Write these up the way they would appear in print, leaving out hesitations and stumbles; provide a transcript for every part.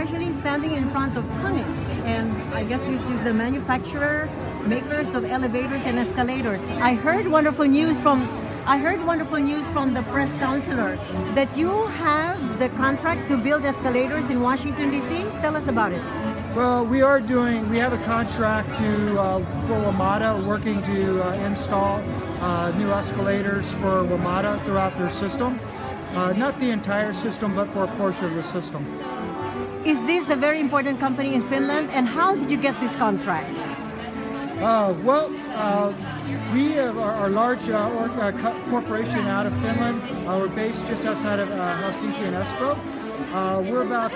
actually standing in front of KONE, and I guess this is the manufacturer, makers of elevators and escalators. I heard wonderful news from the press counselor that you have the contract to build escalators in Washington, D.C. Tell us about it. Well, we have a contract for WMATA, working to install new escalators for WMATA throughout their system. Not the entire system, but for a portion of the system. Is this a very important company in Finland, and how did you get this contract? We are a large corporation out of Finland. We're based just outside of Helsinki and Espoo. We're about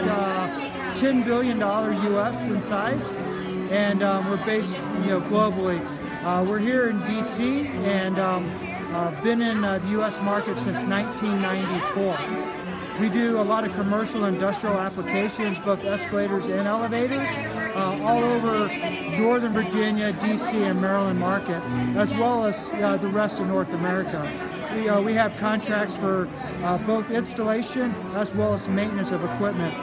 $10 billion US in size, and we're based globally. We're here in DC and been in the US market since 1994. We do a lot of commercial and industrial applications, both escalators and elevators, all over Northern Virginia, DC, and Maryland market, as well as the rest of North America. We have contracts for both installation as well as maintenance of equipment.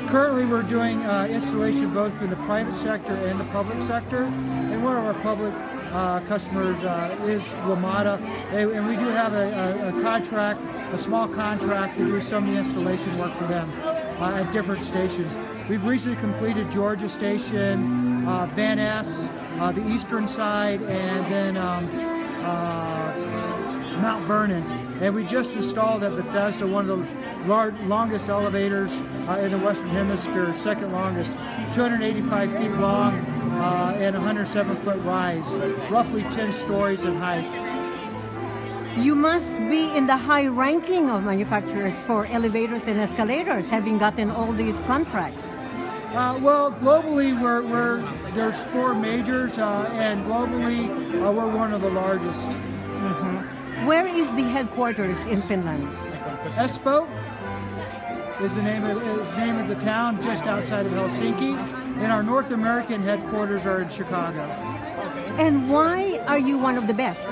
Currently, we're doing installation both in the private sector and the public sector, and one of our public customers is WMATA, and we do have a contract, a small contract to do some of the installation work for them at different stations. We've recently completed Georgia Station, Van Ness, the eastern side, and then Mount Vernon. And we just installed at Bethesda one of the longest elevators in the Western Hemisphere, second longest, 285 feet long and 107-foot rise, roughly 10 stories in height. You must be in the high ranking of manufacturers for elevators and escalators, having gotten all these contracts. Well, globally, there's 4 majors, and globally, we're one of the largest. Mm-hmm. Where is the headquarters in Finland? Espoo is the name of the town, just outside of Helsinki, and our North American headquarters are in Chicago. And why are you one of the best?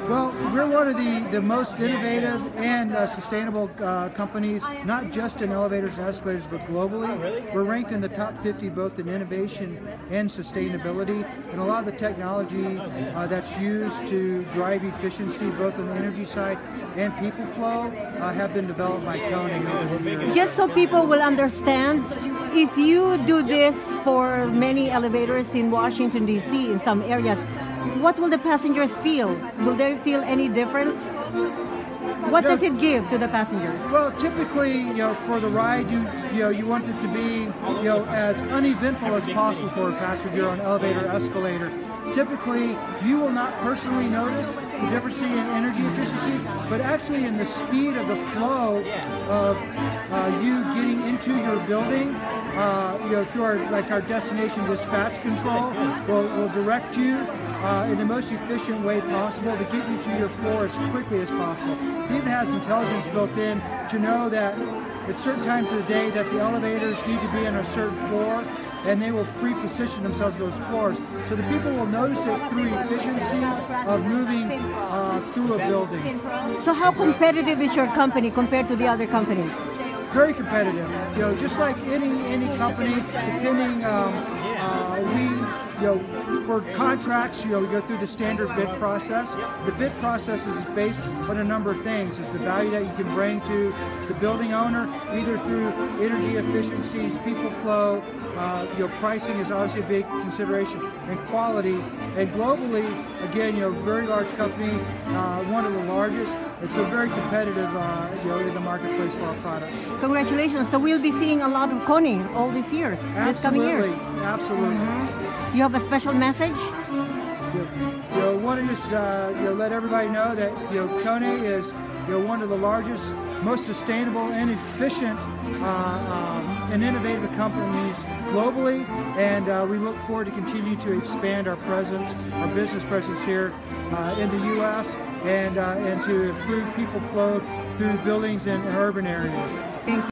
Well, we're one of the most innovative and sustainable companies, not just in elevators and escalators, but globally. We're ranked in the top 50 both in innovation and sustainability, and a lot of the technology that's used to drive efficiency, both on the energy side and people flow, have been developed by KONE over the years. Just so people will understand, if you do this for many elevators in Washington, D.C., in some areas, what will the passengers feel? Will they feel any different? What does it give to the passengers? Well, typically, for the ride, you want it to be, as uneventful as possible for a passenger on elevator, escalator. Typically, you will not personally notice the difference in energy efficiency, but actually in the speed of the flow of you getting into your building. Through our destination dispatch control, will direct you in the most efficient way possible to get you to your floor as quickly as possible. It even has intelligence built in to know that at certain times of the day that the elevators need to be on a certain floor, and they will pre-position themselves to those floors. So the people will notice it through efficiency of moving through a building. So how competitive is your company compared to the other companies? Very competitive. Just like any company, depending, for contracts, we go through the standard bid process. The bid process is based on a number of things. It's the value that you can bring to the building owner, either through energy efficiencies, people flow. Pricing is obviously a big consideration, and quality. And globally, again, very large company, one of the largest. It's so very competitive, in the marketplace for our products. Congratulations! So we'll be seeing a lot of KONE all these years, this coming years. Absolutely. Mm-hmm. You have a special message? Want to just let everybody know that KONE is one of the largest, most sustainable and efficient and innovative companies globally, and we look forward to continue to expand our presence, our business presence here in the U.S. and to improve people flow through buildings and urban areas. Thank you.